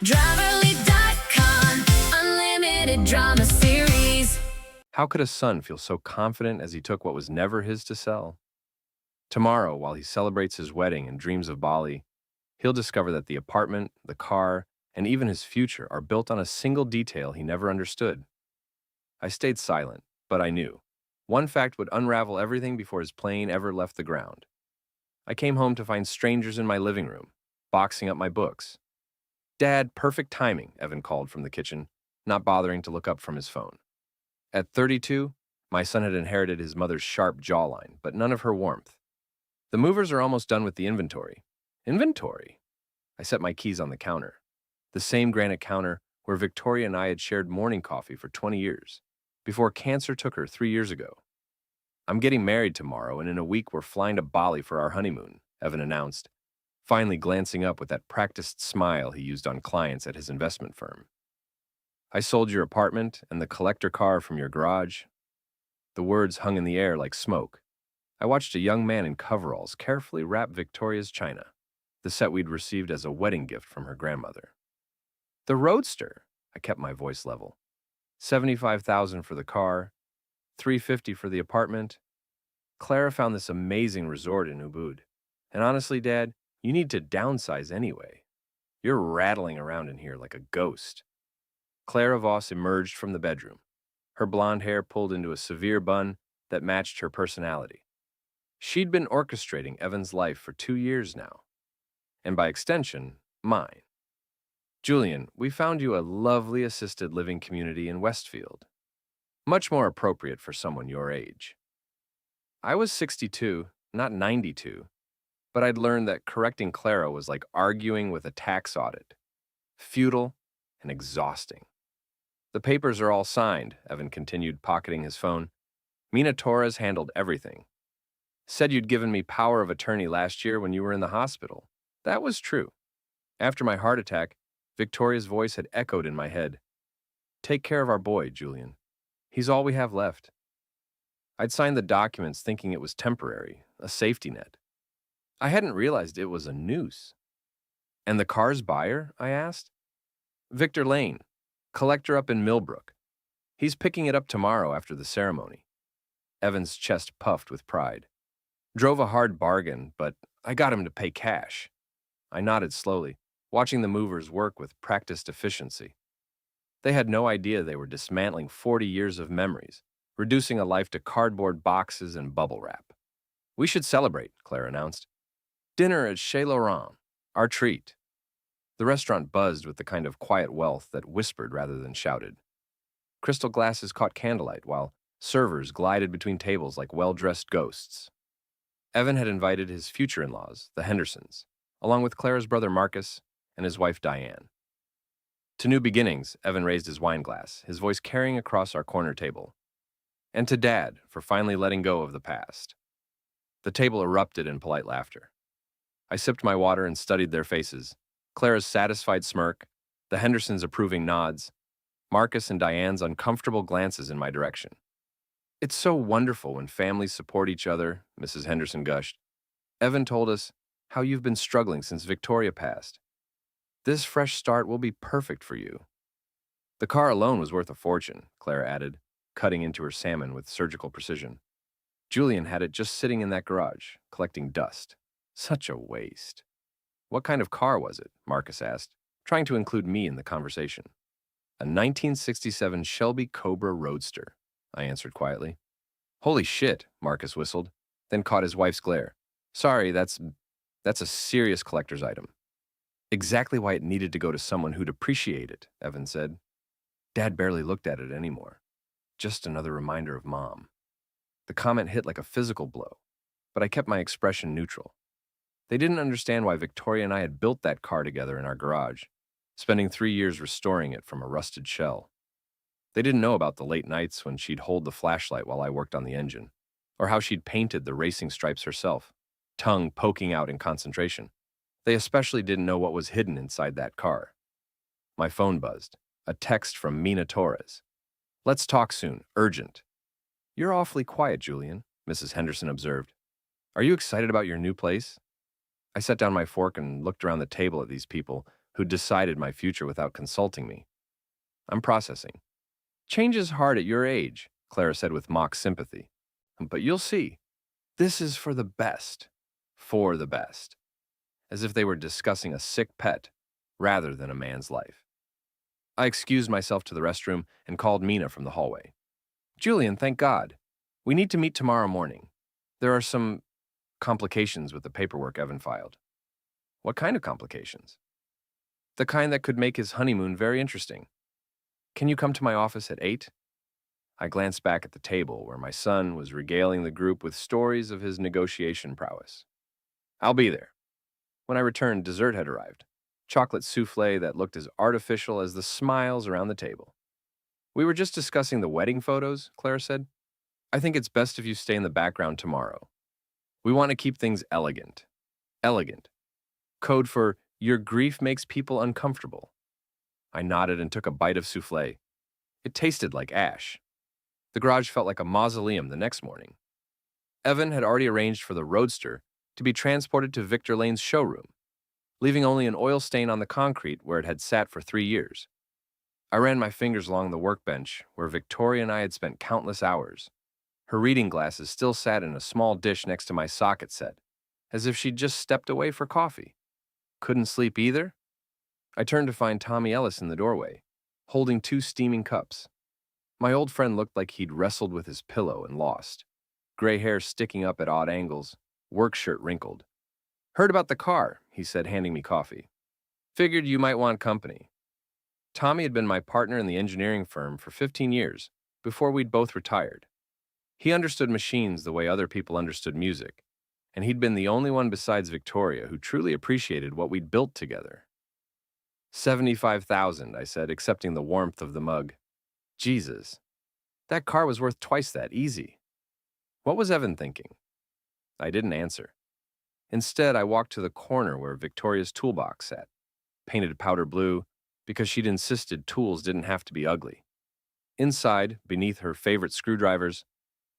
Driverly.com, unlimited drama series. How could a son feel so confident as he took what was never his to sell? Tomorrow, while he celebrates his wedding and dreams of Bali, he'll discover that the apartment, the car, and even his future are built on a single detail he never understood. I stayed silent, but I knew. One fact would unravel everything before his plane ever left the ground. I came home to find strangers in my living room, boxing up my books. "Dad, perfect timing," Evan called from the kitchen, not bothering to look up from his phone. At 32, my son had inherited his mother's sharp jawline, but none of her warmth. "The movers are almost done with the inventory." Inventory? I set my keys on the counter. The same granite counter where Victoria and I had shared morning coffee for 20 years, before cancer took her 3 years ago. "I'm getting married tomorrow, and in a week we're flying to Bali for our honeymoon," Evan announced, finally glancing up with that practiced smile he used on clients at his investment firm. "I sold your apartment and the collector car from your garage." The words hung in the air like smoke. I watched a young man in coveralls carefully wrap Victoria's china, the set we'd received as a wedding gift from her grandmother. "The Roadster," I kept my voice level. "$75,000 for the car, $350 for the apartment. Clara found this amazing resort in Ubud. And honestly, Dad, you need to downsize anyway. You're rattling around in here like a ghost." Clara Voss emerged from the bedroom, her blonde hair pulled into a severe bun that matched her personality. She'd been orchestrating Evan's life for 2 years now, and by extension, mine. "Julian, we found you a lovely assisted living community in Westfield. Much more appropriate for someone your age." I was 62, not 92, but I'd learned that correcting Clara was like arguing with a tax audit. Futile and exhausting. "The papers are all signed," Evan continued, pocketing his phone. "Mina Torres handled everything. Said you'd given me power of attorney last year when you were in the hospital. That was true. After my heart attack, Victoria's voice had echoed in my head. Take care of our boy, Julian. He's all we have left." I'd signed the documents thinking it was temporary, a safety net. I hadn't realized it was a noose. "And the car's buyer?" I asked. "Victor Lane, collector up in Millbrook. He's picking it up tomorrow after the ceremony." Evan's chest puffed with pride. "Drove a hard bargain, but I got him to pay cash." I nodded slowly, watching the movers work with practiced efficiency. They had no idea they were dismantling 40 years of memories, reducing a life to cardboard boxes and bubble wrap. "We should celebrate," Claire announced. "Dinner at Chez Laurent, our treat." The restaurant buzzed with the kind of quiet wealth that whispered rather than shouted. Crystal glasses caught candlelight, while servers glided between tables like well-dressed ghosts. Evan had invited his future in-laws, the Hendersons, along with Clara's brother Marcus and his wife Diane. "To new beginnings," Evan raised his wine glass, his voice carrying across our corner table. "And to Dad for finally letting go of the past." The table erupted in polite laughter. I sipped my water and studied their faces. Clara's satisfied smirk, the Hendersons' approving nods, Marcus and Diane's uncomfortable glances in my direction. "It's so wonderful when families support each other," Mrs. Henderson gushed. "Evan told us how you've been struggling since Victoria passed. This fresh start will be perfect for you." "The car alone was worth a fortune," Clara added, cutting into her salmon with surgical precision. "Julian had it just sitting in that garage, collecting dust. Such a waste." "What kind of car was it?" Marcus asked, trying to include me in the conversation. "A 1967 Shelby Cobra Roadster," I answered quietly. "Holy shit," Marcus whistled, then caught his wife's glare. "Sorry, that's a serious collector's item." "Exactly why it needed to go to someone who'd appreciate it," Evan said. Dad barely looked at it anymore. Just another reminder of Mom. The comment hit like a physical blow, but I kept my expression neutral. They didn't understand why Victoria and I had built that car together in our garage, spending 3 years restoring it from a rusted shell. They didn't know about the late nights when she'd hold the flashlight while I worked on the engine, or how she'd painted the racing stripes herself, tongue poking out in concentration. They especially didn't know what was hidden inside that car. My phone buzzed. A text from Mina Torres. "Let's talk soon. Urgent." "You're awfully quiet, Julian," Mrs. Henderson observed. "Are you excited about your new place?" I set down my fork and looked around the table at these people who decided my future without consulting me. I'm processing. Change is hard at your age, Clara said with mock sympathy. But you'll see. This is for the best. For the best. As if they were discussing a sick pet rather than a man's life. I excused myself to the restroom and called Mina from the hallway. Julian, thank God. We need to meet tomorrow morning. There are some complications with the paperwork Evan filed. What kind of complications? The kind that could make his honeymoon very interesting. Can you come to my office at 8? I glanced back at the table where my son was regaling the group with stories of his negotiation prowess. I'll be there. When I returned, dessert had arrived. Chocolate souffle that looked as artificial as the smiles around the table. We were just discussing the wedding photos, Clara said. I think it's best if you stay in the background tomorrow. We want to keep things elegant. Elegant. Code for your grief makes people uncomfortable. I nodded and took a bite of souffle. It tasted like ash. The garage felt like a mausoleum the next morning. Evan had already arranged for the Roadster to be transported to Victor Lane's showroom, leaving only an oil stain on the concrete where it had sat for 3 years. I ran my fingers along the workbench where Victoria and I had spent countless hours. Her reading glasses still sat in a small dish next to my socket set, as if she'd just stepped away for coffee. Couldn't sleep either? I turned to find Tommy Ellis in the doorway, holding 2 steaming cups. My old friend looked like he'd wrestled with his pillow and lost. Gray hair sticking up at odd angles, work shirt wrinkled. Heard about the car, he said, handing me coffee. Figured you might want company. Tommy had been my partner in the engineering firm for 15 years, before we'd both retired. He understood machines the way other people understood music, and he'd been the only one besides Victoria who truly appreciated what we'd built together. 75,000, I said, accepting the warmth of the mug. Jesus, that car was worth twice that, easy. What was Evan thinking? I didn't answer. Instead, I walked to the corner where Victoria's toolbox sat, painted powder blue, because she'd insisted tools didn't have to be ugly. Inside, beneath her favorite screwdrivers,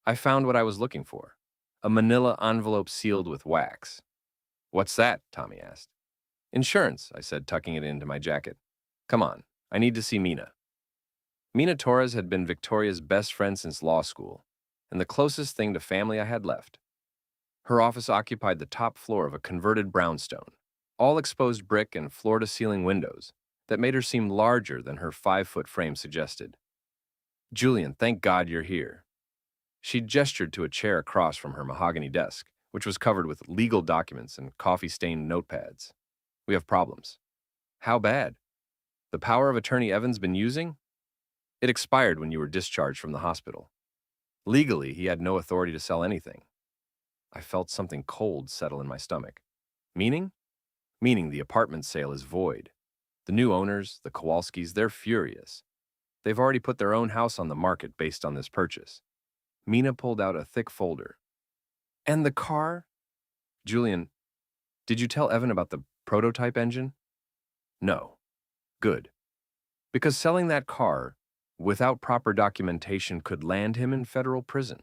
I found what I was looking for, a manila envelope sealed with wax. What's that? Tommy asked. Insurance, I said, tucking it into my jacket. Come on, I need to see Mina. Mina Torres had been Victoria's best friend since law school, and the closest thing to family I had left. Her office occupied the top floor of a converted brownstone, all exposed brick and floor-to-ceiling windows that made her seem larger than her 5-foot frame suggested. Julian, thank God you're here. She gestured to a chair across from her mahogany desk, which was covered with legal documents and coffee-stained notepads. We have problems. How bad? The power of attorney Evan's been using? It expired when you were discharged from the hospital. Legally, he had no authority to sell anything. I felt something cold settle in my stomach. Meaning? Meaning the apartment sale is void. The new owners, the Kowalskis, they're furious. They've already put their own house on the market based on this purchase. Mina pulled out a thick folder. And the car? Julian, did you tell Evan about the prototype engine? No. Good. Because selling that car without proper documentation could land him in federal prison.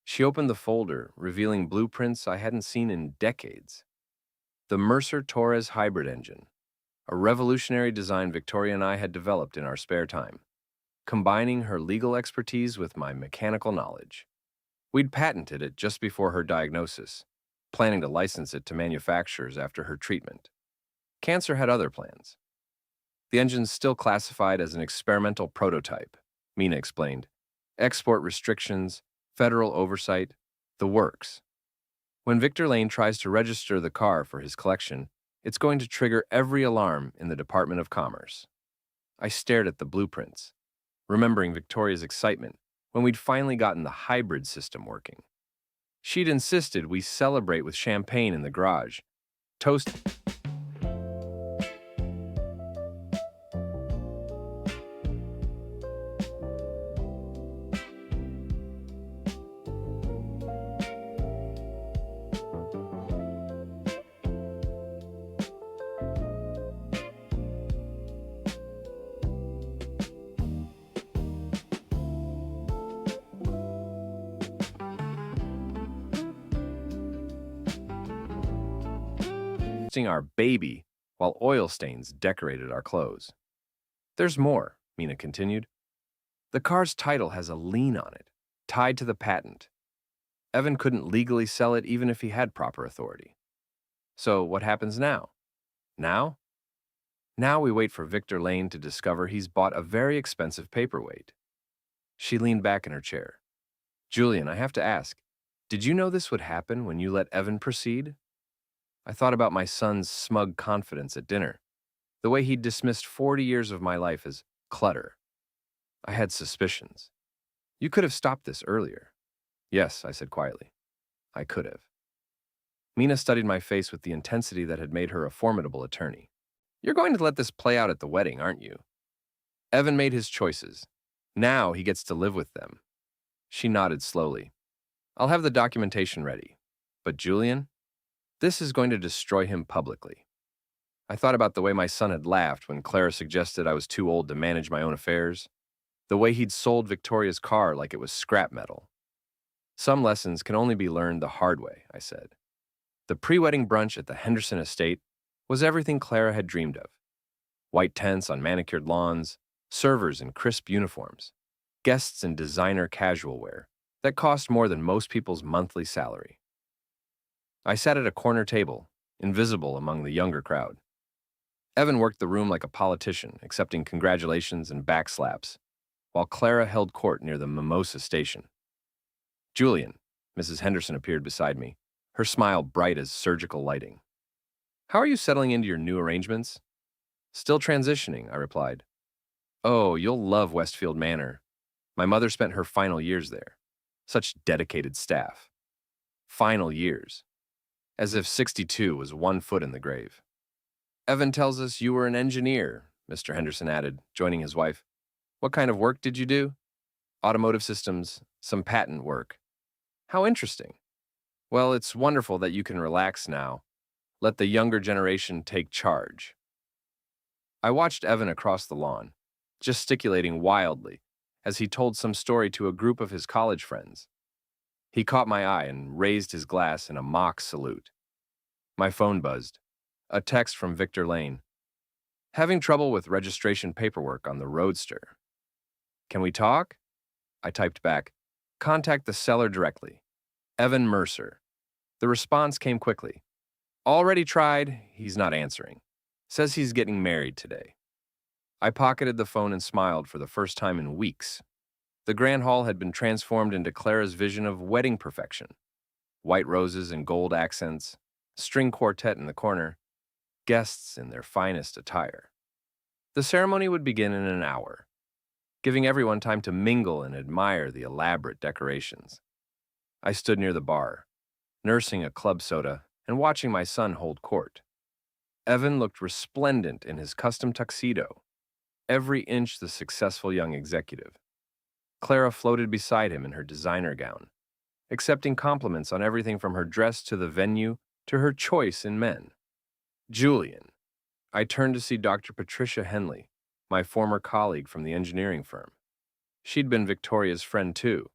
She opened the folder, revealing blueprints I hadn't seen in decades. The Mercer-Torres hybrid engine, a revolutionary design Victoria and I had developed in our spare time, combining her legal expertise with my mechanical knowledge. We'd patented it just before her diagnosis, planning to license it to manufacturers after her treatment. Cancer had other plans. The engine's still classified as an experimental prototype, Mina explained. Export restrictions, federal oversight, the works. When Victor Lane tries to register the car for his collection, it's going to trigger every alarm in the Department of Commerce. I stared at the blueprints, remembering Victoria's excitement when we'd finally gotten the hybrid system working. She'd insisted we celebrate with champagne in the garage. Toast. Our baby while oil stains decorated our clothes. There's more, Mina continued. The car's title has a lien on it, tied to the patent. Evan couldn't legally sell it even if he had proper authority. So what happens now? Now? Now we wait for Victor Lane to discover he's bought a very expensive paperweight. She leaned back in her chair. Julian, I have to ask, did you know this would happen when you let Evan proceed? I thought about my son's smug confidence at dinner, the way he'd dismissed 40 years of my life as clutter. I had suspicions. You could have stopped this earlier. Yes, I said quietly. I could have. Mina studied my face with the intensity that had made her a formidable attorney. You're going to let this play out at the wedding, aren't you? Evan made his choices. Now he gets to live with them. She nodded slowly. I'll have the documentation ready. But Julian, this is going to destroy him publicly. I thought about the way my son had laughed when Clara suggested I was too old to manage my own affairs, the way he'd sold Victoria's car like it was scrap metal. Some lessons can only be learned the hard way, I said. The pre-wedding brunch at the Henderson estate was everything Clara had dreamed of. White tents on manicured lawns, servers in crisp uniforms, guests in designer casual wear that cost more than most people's monthly salary. I sat at a corner table, invisible among the younger crowd. Evan worked the room like a politician, accepting congratulations and backslaps, while Clara held court near the Mimosa station. Julian, Mrs. Henderson appeared beside me, her smile bright as surgical lighting. How are you settling into your new arrangements? Still transitioning, I replied. Oh, you'll love Westfield Manor. My mother spent her final years there. Such dedicated staff. Final years. As if 62 was 1 foot in the grave. Evan tells us you were an engineer, Mr. Henderson added, joining his wife. What kind of work did you do? Automotive systems, some patent work. How interesting. Well, it's wonderful that you can relax now. Let the younger generation take charge. I watched Evan across the lawn, gesticulating wildly as he told some story to a group of his college friends. He caught my eye and raised his glass in a mock salute. My phone buzzed. A text from Victor Lane. Having trouble with registration paperwork on the Roadster. Can we talk? I typed back. Contact the seller directly. Evan Mercer. The response came quickly. Already tried, he's not answering. Says he's getting married today. I pocketed the phone and smiled for the first time in weeks. The grand hall had been transformed into Clara's vision of wedding perfection. White roses and gold accents, string quartet in the corner, guests in their finest attire. The ceremony would begin in an hour, giving everyone time to mingle and admire the elaborate decorations. I stood near the bar, nursing a club soda and watching my son hold court. Evan looked resplendent in his custom tuxedo, every inch the successful young executive. Clara floated beside him in her designer gown, accepting compliments on everything from her dress to the venue to her choice in men. Julian. I turned to see Dr. Patricia Henley, my former colleague from the engineering firm. She'd been Victoria's friend too,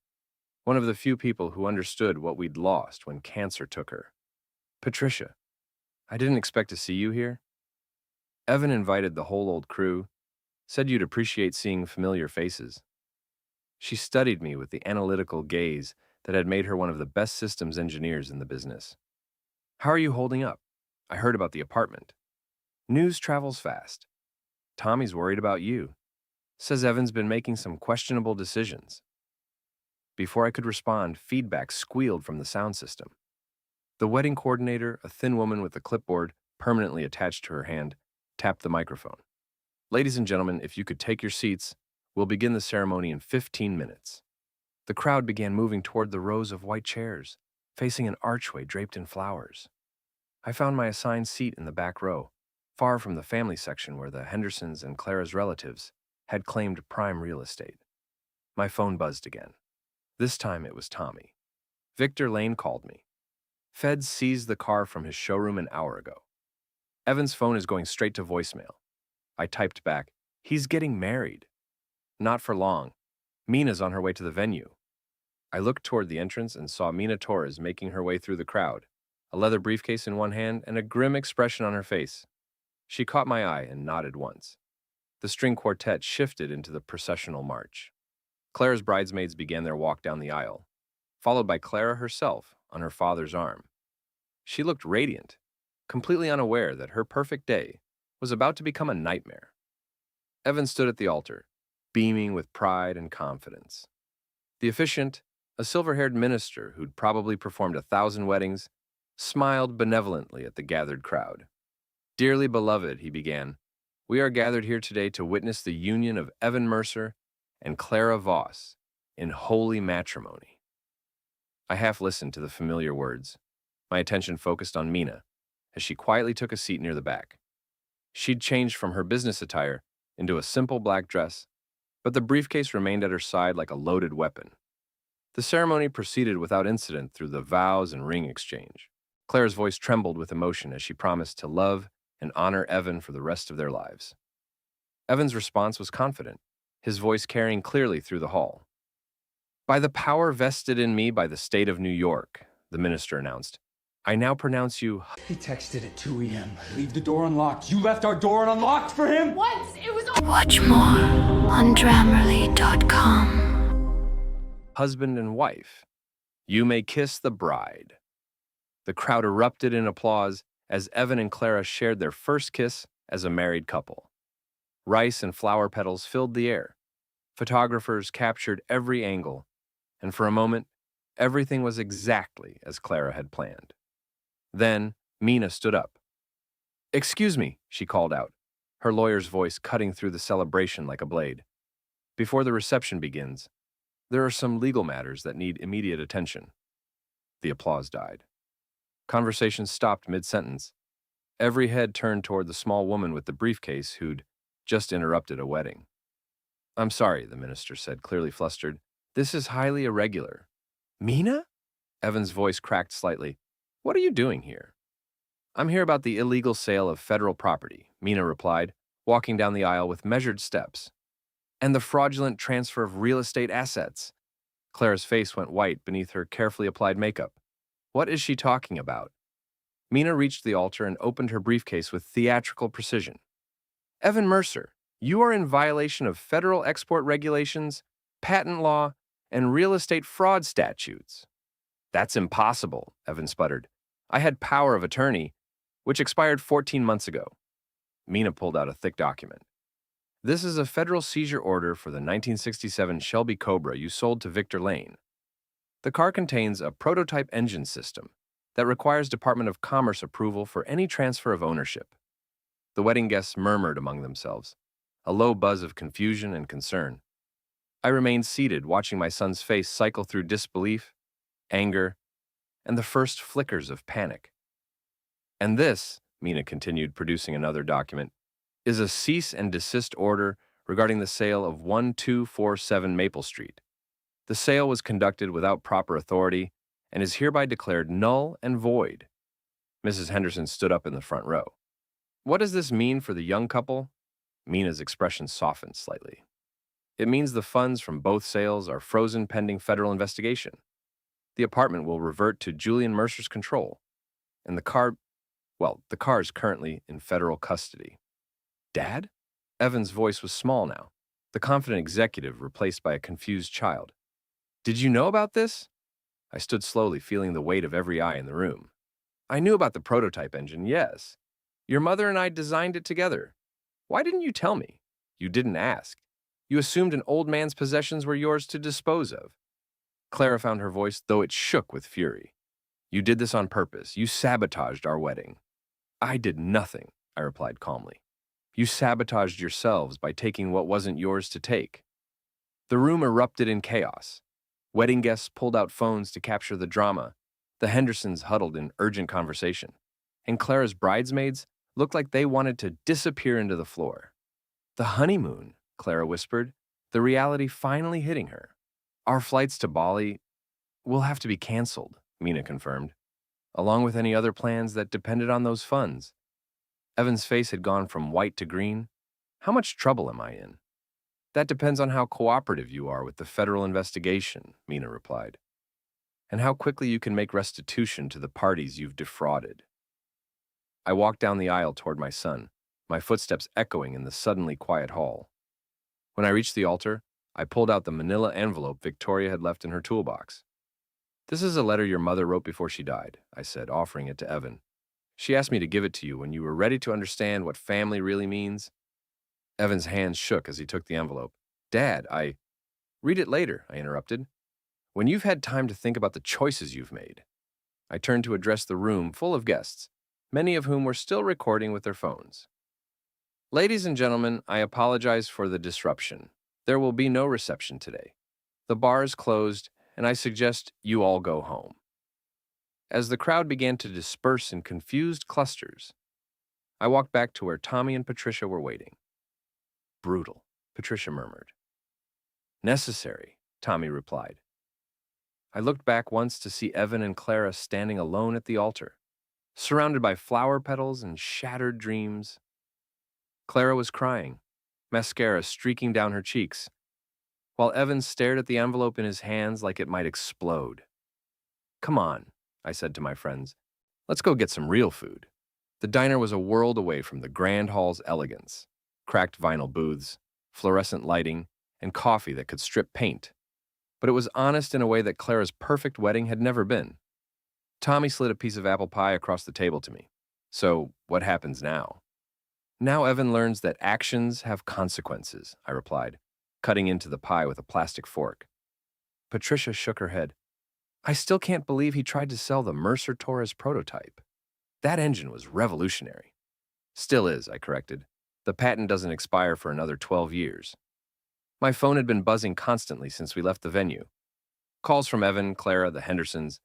one of the few people who understood what we'd lost when cancer took her. Patricia, I didn't expect to see you here. Evan invited the whole old crew, said you'd appreciate seeing familiar faces. She studied me with the analytical gaze that had made her one of the best systems engineers in the business. How are you holding up? I heard about the apartment. News travels fast. Tommy's worried about you. Says Evan's been making some questionable decisions. Before I could respond, feedback squealed from the sound system. The wedding coordinator, a thin woman with a clipboard permanently attached to her hand, tapped the microphone. Ladies and gentlemen, if you could take your seats, we'll begin the ceremony in 15 minutes. The crowd began moving toward the rows of white chairs, facing an archway draped in flowers. I found my assigned seat in the back row, far from the family section where the Hendersons and Clara's relatives had claimed prime real estate. My phone buzzed again. This time it was Tommy. Victor Lane called me. Feds seized the car from his showroom an hour ago. Evan's phone is going straight to voicemail. I typed back, he's getting married. Not for long. Mina's on her way to the venue. I looked toward the entrance and saw Mina Torres making her way through the crowd, a leather briefcase in one hand and a grim expression on her face. She caught my eye and nodded once. The string quartet shifted into the processional march. Clara's bridesmaids began their walk down the aisle, followed by Clara herself on her father's arm. She looked radiant, completely unaware that her perfect day was about to become a nightmare. Evan stood at the altar, beaming with pride and confidence. The officiant, a silver-haired minister who'd probably performed 1,000 weddings, smiled benevolently at the gathered crowd. "Dearly beloved," he began, "we are gathered here today to witness the union of Evan Mercer and Clara Voss in holy matrimony." I half listened to the familiar words, my attention focused on Mina, as she quietly took a seat near the back. She'd changed from her business attire into a simple black dress, but the briefcase remained at her side like a loaded weapon. The ceremony proceeded without incident through the vows and ring exchange. Clara's voice trembled with emotion as she promised to love and honor Evan for the rest of their lives. Evan's response was confident, his voice carrying clearly through the hall. "By the power vested in me by the state of New York," the minister announced, "I now pronounce you..." He texted at 2 a.m. Leave the door unlocked. You left our door unlocked for him? Once it was Watch more on Grammarly.com. husband and wife. You may kiss the bride. The crowd erupted in applause as Evan and Clara shared their first kiss as a married couple. Rice and flower petals filled the air. Photographers captured every angle, and for a moment, everything was exactly as Clara had planned. Then, Mina stood up. "Excuse me," she called out, her lawyer's voice cutting through the celebration like a blade. "Before the reception begins, there are some legal matters that need immediate attention." The applause died. Conversation stopped mid-sentence. Every head turned toward the small woman with the briefcase who'd just interrupted a wedding. "I'm sorry," the minister said, clearly flustered. "This is highly irregular." "Mina?" Evan's voice cracked slightly. "What are you doing here?" "I'm here about the illegal sale of federal property," Mina replied, walking down the aisle with measured steps. "And the fraudulent transfer of real estate assets." Clara's face went white beneath her carefully applied makeup. What is she talking about? Mina reached the altar and opened her briefcase with theatrical precision. "Evan Mercer, you are in violation of federal export regulations, patent law, and real estate fraud statutes." "That's impossible," Evan sputtered. "I had power of attorney, which expired 14 months ago." Mina pulled out a thick document. "This is a federal seizure order for the 1967 Shelby Cobra you sold to Victor Lane. The car contains a prototype engine system that requires Department of Commerce approval for any transfer of ownership." The wedding guests murmured among themselves, a low buzz of confusion and concern. I remained seated, watching my son's face cycle through disbelief, anger, and the first flickers of panic. "And this," Mina continued, producing another document, "is a cease and desist order regarding the sale of 1247 Maple Street. The sale was conducted without proper authority and is hereby declared null and void." Mrs. Henderson stood up in the front row. "What does this mean for the young couple?" Mina's expression softened slightly. "It means the funds from both sales are frozen pending federal investigation. The apartment will revert to Julian Mercer's control, and the car is currently in federal custody." "Dad?" Evan's voice was small now, the confident executive replaced by a confused child. "Did you know about this?" I stood slowly, feeling the weight of every eye in the room. "I knew about the prototype engine, yes. Your mother and I designed it together. Why didn't you tell me? You didn't ask. You assumed an old man's possessions were yours to dispose of." Clara found her voice, though it shook with fury. "You did this on purpose. You sabotaged our wedding." "I did nothing," I replied calmly. "You sabotaged yourselves by taking what wasn't yours to take." The room erupted in chaos. Wedding guests pulled out phones to capture the drama. The Hendersons huddled in urgent conversation. And Clara's bridesmaids looked like they wanted to disappear into the floor. "The honeymoon," Clara whispered, the reality finally hitting her. "Our flights to Bali will have to be canceled," Mina confirmed, "along with any other plans that depended on those funds." Evan's face had gone from white to green. "How much trouble am I in?" "That depends on how cooperative you are with the federal investigation," Mina replied, "and how quickly you can make restitution to the parties you've defrauded." I walked down the aisle toward my son, my footsteps echoing in the suddenly quiet hall. When I reached the altar, I pulled out the manila envelope Victoria had left in her toolbox. "This is a letter your mother wrote before she died," I said, offering it to Evan. "She asked me to give it to you when you were ready to understand what family really means." Evan's hands shook as he took the envelope. "Dad, Read it later," I interrupted. "When you've had time to think about the choices you've made." I turned to address the room full of guests, many of whom were still recording with their phones. "Ladies and gentlemen, I apologize for the disruption. There will be no reception today. The bar is closed, and I suggest you all go home." As the crowd began to disperse in confused clusters, I walked back to where Tommy and Patricia were waiting. "Brutal," Patricia murmured. "Necessary," Tommy replied. I looked back once to see Evan and Clara standing alone at the altar, surrounded by flower petals and shattered dreams. Clara was crying, mascara streaking down her cheeks, while Evan stared at the envelope in his hands like it might explode. "Come on," I said to my friends. "Let's go get some real food." The diner was a world away from the grand hall's elegance: cracked vinyl booths, fluorescent lighting, and coffee that could strip paint. But it was honest in a way that Clara's perfect wedding had never been. Tommy slid a piece of apple pie across the table to me. "So, what happens now?" "Now Evan learns that actions have consequences," I replied, cutting into the pie with a plastic fork. Patricia shook her head. "I still can't believe he tried to sell the Mercer Torres prototype. That engine was revolutionary." "Still is," I corrected. "The patent doesn't expire for another 12 years. My phone had been buzzing constantly since we left the venue. Calls from Evan, Clara, the Hendersons,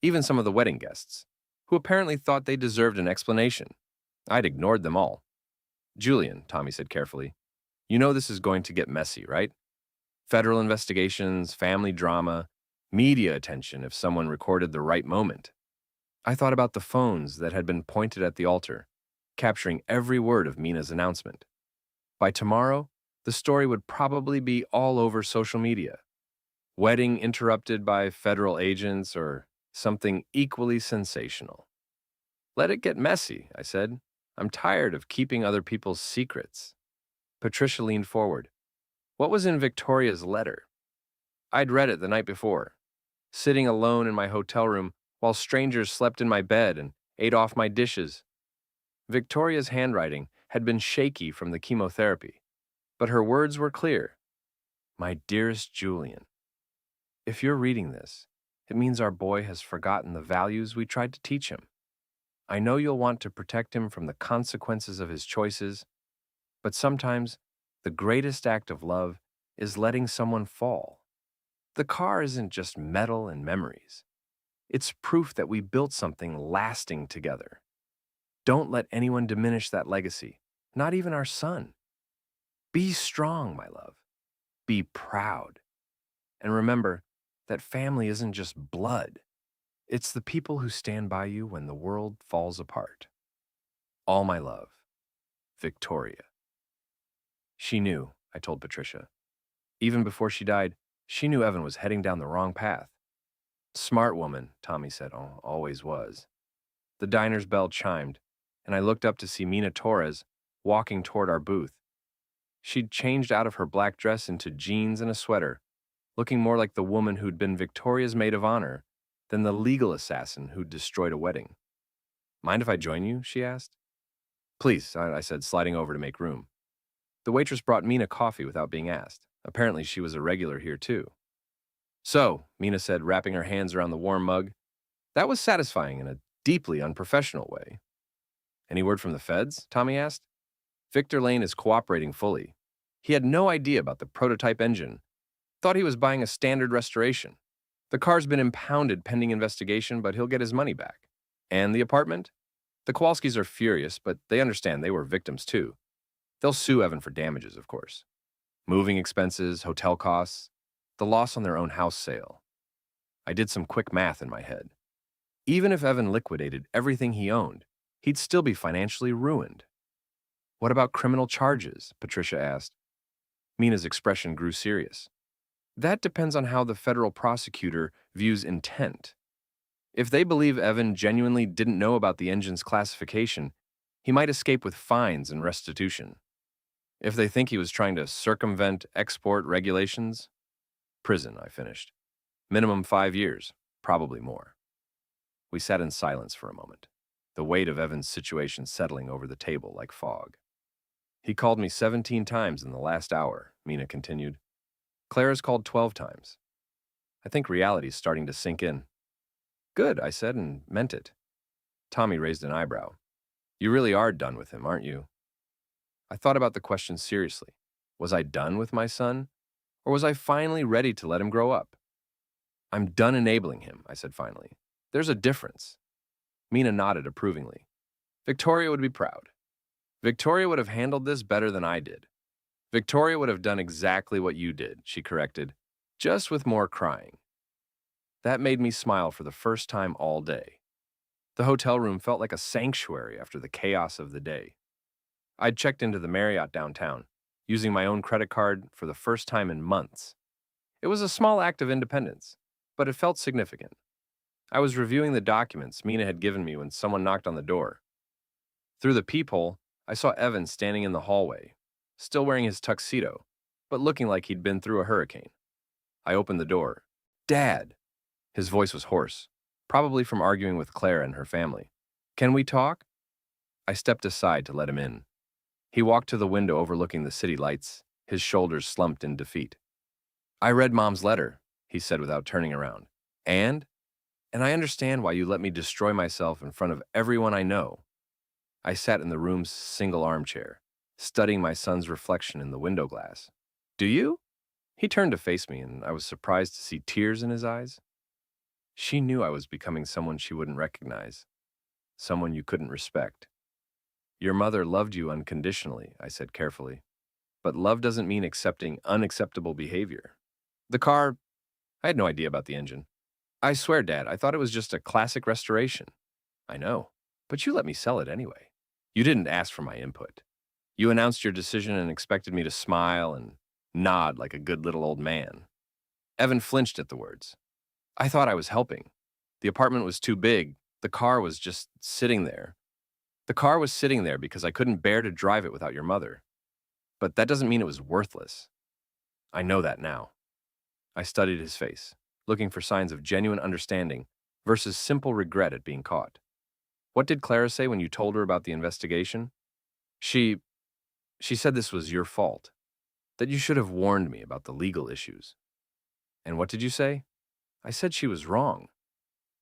even some of the wedding guests, who apparently thought they deserved an explanation. I'd ignored them all. "Julian," Tommy said carefully, "you know this is going to get messy, right? Federal investigations, family drama, media attention if someone recorded the right moment." I thought about the phones that had been pointed at the altar, capturing every word of Mina's announcement. By tomorrow, the story would probably be all over social media. Wedding interrupted by federal agents or something equally sensational. "Let it get messy," I said. "I'm tired of keeping other people's secrets." Patricia leaned forward. "What was in Victoria's letter?" I'd read it the night before, sitting alone in my hotel room while strangers slept in my bed and ate off my dishes. Victoria's handwriting had been shaky from the chemotherapy, but her words were clear. "My dearest Julian, if you're reading this, it means our boy has forgotten the values we tried to teach him. I know you'll want to protect him from the consequences of his choices, but sometimes the greatest act of love is letting someone fall. The car isn't just metal and memories. It's proof that we built something lasting together. Don't let anyone diminish that legacy, not even our son. Be strong, my love. Be proud. And remember that family isn't just blood. It's the people who stand by you when the world falls apart. All my love, Victoria." She knew, I told Patricia. Even before she died, she knew Evan was heading down the wrong path. "Smart woman," Tommy said. "Oh, always was." The diner's bell chimed, and I looked up to see Mina Torres walking toward our booth. She'd changed out of her black dress into jeans and a sweater, looking more like the woman who'd been Victoria's maid of honor than the legal assassin who'd destroyed a wedding. "Mind if I join you?" she asked. "Please," I said, sliding over to make room. The waitress brought Mina coffee without being asked. Apparently she was a regular here too. "So," Mina said, wrapping her hands around the warm mug, "that was satisfying in a deeply unprofessional way." "Any word from the feds?" Tommy asked. "Victor Lane is cooperating fully. He had no idea about the prototype engine. Thought he was buying a standard restoration. The car's been impounded pending investigation, but he'll get his money back. And the apartment? The Kowalskis are furious, but they understand they were victims too. They'll sue Evan for damages, of course. Moving expenses, hotel costs, the loss on their own house sale." I did some quick math in my head. Even if Evan liquidated everything he owned, he'd still be financially ruined. "What about criminal charges?" Patricia asked. Mina's expression grew serious. "That depends on how the federal prosecutor views intent. If they believe Evan genuinely didn't know about the engine's classification, He might escape with fines and restitution. If they think he was trying to circumvent export regulations, prison, I finished. Minimum 5 years, probably more. We sat in silence for a moment, the weight of Evan's situation settling over the table like fog. He called me 17 times in the last hour, Mina continued. Clara's called 12 times. I think reality's starting to sink in. Good, I said, and meant it. Tommy raised an eyebrow. You really are done with him, aren't you? I thought about the question seriously. Was I done with my son? Or was I finally ready to let him grow up? I'm done enabling him, I said finally. There's a difference. Mina nodded approvingly. Victoria would be proud. Victoria would have handled this better than I did. Victoria would have done exactly what you did, she corrected, just with more crying. That made me smile for the first time all day. The hotel room felt like a sanctuary after the chaos of the day. I'd checked into the Marriott downtown, using my own credit card for the first time in months. It was a small act of independence, but it felt significant. I was reviewing the documents Mina had given me when someone knocked on the door. Through the peephole, I saw Evan standing in the hallway, still wearing his tuxedo, but looking like he'd been through a hurricane. I opened the door. Dad! His voice was hoarse, probably from arguing with Clara and her family. Can we talk? I stepped aside to let him in. He walked to the window overlooking the city lights, his shoulders slumped in defeat. I read Mom's letter, he said without turning around. And I understand why you let me destroy myself in front of everyone I know. I sat in the room's single armchair, studying my son's reflection in the window glass. Do you? He turned to face me, and I was surprised to see tears in his eyes. She knew I was becoming someone she wouldn't recognize, someone you couldn't respect. Your mother loved you unconditionally, I said carefully. But love doesn't mean accepting unacceptable behavior. The car, I had no idea about the engine. I swear, Dad, I thought it was just a classic restoration. I know, but you let me sell it anyway. You didn't ask for my input. You announced your decision and expected me to smile and nod like a good little old man. Evan flinched at the words. I thought I was helping. The apartment was too big. The car was just sitting there. The car was sitting there because I couldn't bear to drive it without your mother. But that doesn't mean it was worthless. I know that now. I studied his face, looking for signs of genuine understanding versus simple regret at being caught. What did Clara say when you told her about the investigation? She said this was your fault, that you should have warned me about the legal issues. And what did you say? I said she was wrong.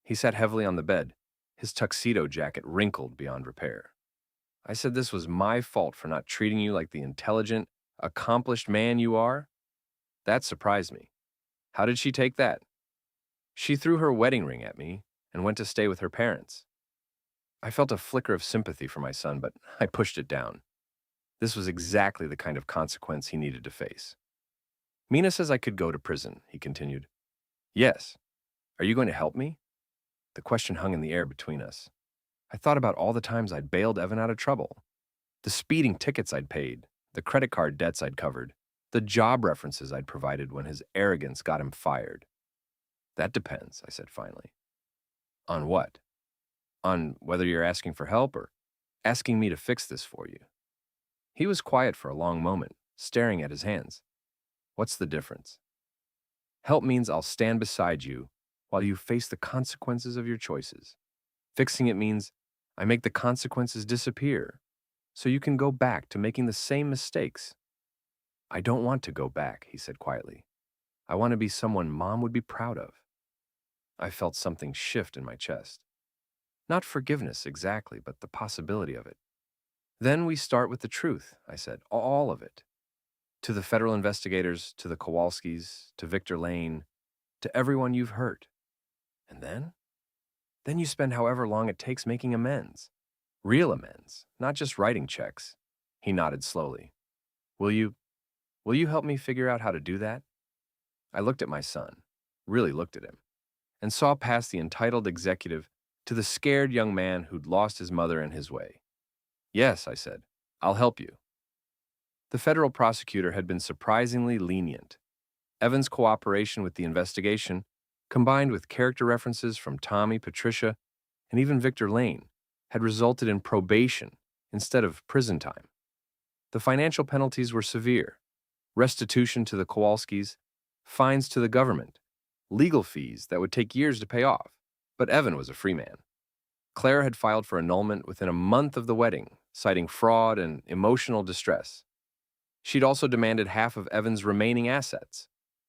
He sat heavily on the bed, his tuxedo jacket wrinkled beyond repair. I said this was my fault for not treating you like the intelligent, accomplished man you are. That surprised me. How did she take that? She threw her wedding ring at me and went to stay with her parents. I felt a flicker of sympathy for my son, but I pushed it down. This was exactly the kind of consequence he needed to face. Mina says I could go to prison, he continued. Yes. Are you going to help me? The question hung in the air between us. I thought about all the times I'd bailed Evan out of trouble. The speeding tickets I'd paid, the credit card debts I'd covered, the job references I'd provided when his arrogance got him fired. That depends, I said finally. On what? On whether you're asking for help or asking me to fix this for you. He was quiet for a long moment, staring at his hands. What's the difference? Help means I'll stand beside you while you face the consequences of your choices. Fixing it means I make the consequences disappear so you can go back to making the same mistakes. I don't want to go back, he said quietly. I want to be someone Mom would be proud of. I felt something shift in my chest. Not forgiveness exactly, but the possibility of it. Then we start with the truth, I said, all of it. To the federal investigators, to the Kowalskis, to Victor Lane, to everyone you've hurt. And then? Then you spend however long it takes making amends. Real amends, not just writing checks. He nodded slowly. Will you help me figure out how to do that? I looked at my son, really looked at him, and saw past the entitled executive to the scared young man who'd lost his mother in his way. Yes, I said, I'll help you. The federal prosecutor had been surprisingly lenient. Evan's cooperation with the investigation, combined with character references from Tommy, Patricia, and even Victor Lane, had resulted in probation instead of prison time. The financial penalties were severe: restitution to the Kowalskis, fines to the government, legal fees that would take years to pay off. But Evan was a free man. Claire had filed for annulment within a month of the wedding, citing fraud and emotional distress. She'd also demanded half of Evan's remaining assets,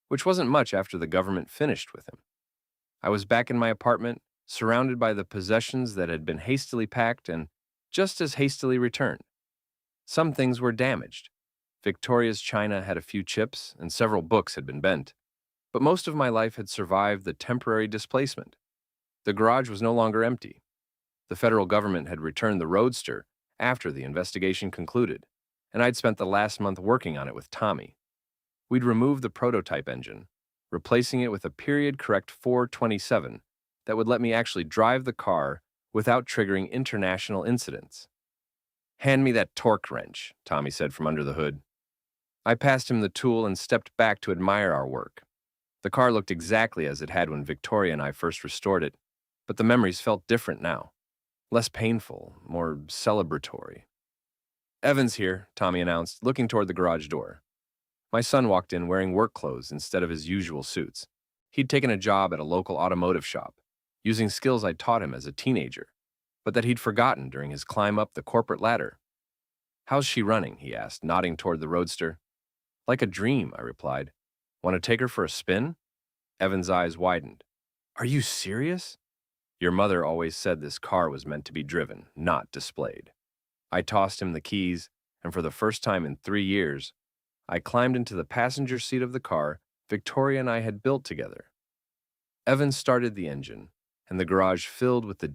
which wasn't much after the government finished with him. I was back in my apartment, surrounded by the possessions that had been hastily packed and just as hastily returned. Some things were damaged. Victoria's china had a few chips, and several books had been bent. But most of my life had survived the temporary displacement. The garage was no longer empty. The federal government had returned the Roadster after the investigation concluded, and I'd spent the last month working on it with Tommy. We'd removed the prototype engine, replacing it with a period-correct 427 that would let me actually drive the car without triggering international incidents. "Hand me that torque wrench," Tommy said from under the hood. I passed him the tool and stepped back to admire our work. The car looked exactly as it had when Victoria and I first restored it, but the memories felt different now. Less painful, more celebratory. "Evan's here," Tommy announced, looking toward the garage door. My son walked in wearing work clothes instead of his usual suits. He'd taken a job at a local automotive shop, using skills I'd taught him as a teenager, but that he'd forgotten during his climb up the corporate ladder. "How's she running?" he asked, nodding toward the Roadster. "Like a dream," I replied. "Want to take her for a spin?" Evan's eyes widened. "Are you serious?" "Your mother always said this car was meant to be driven, not displayed." I tossed him the keys, and for the first time in 3 years, I climbed into the passenger seat of the car Victoria and I had built together. Evan started the engine, and the garage filled with the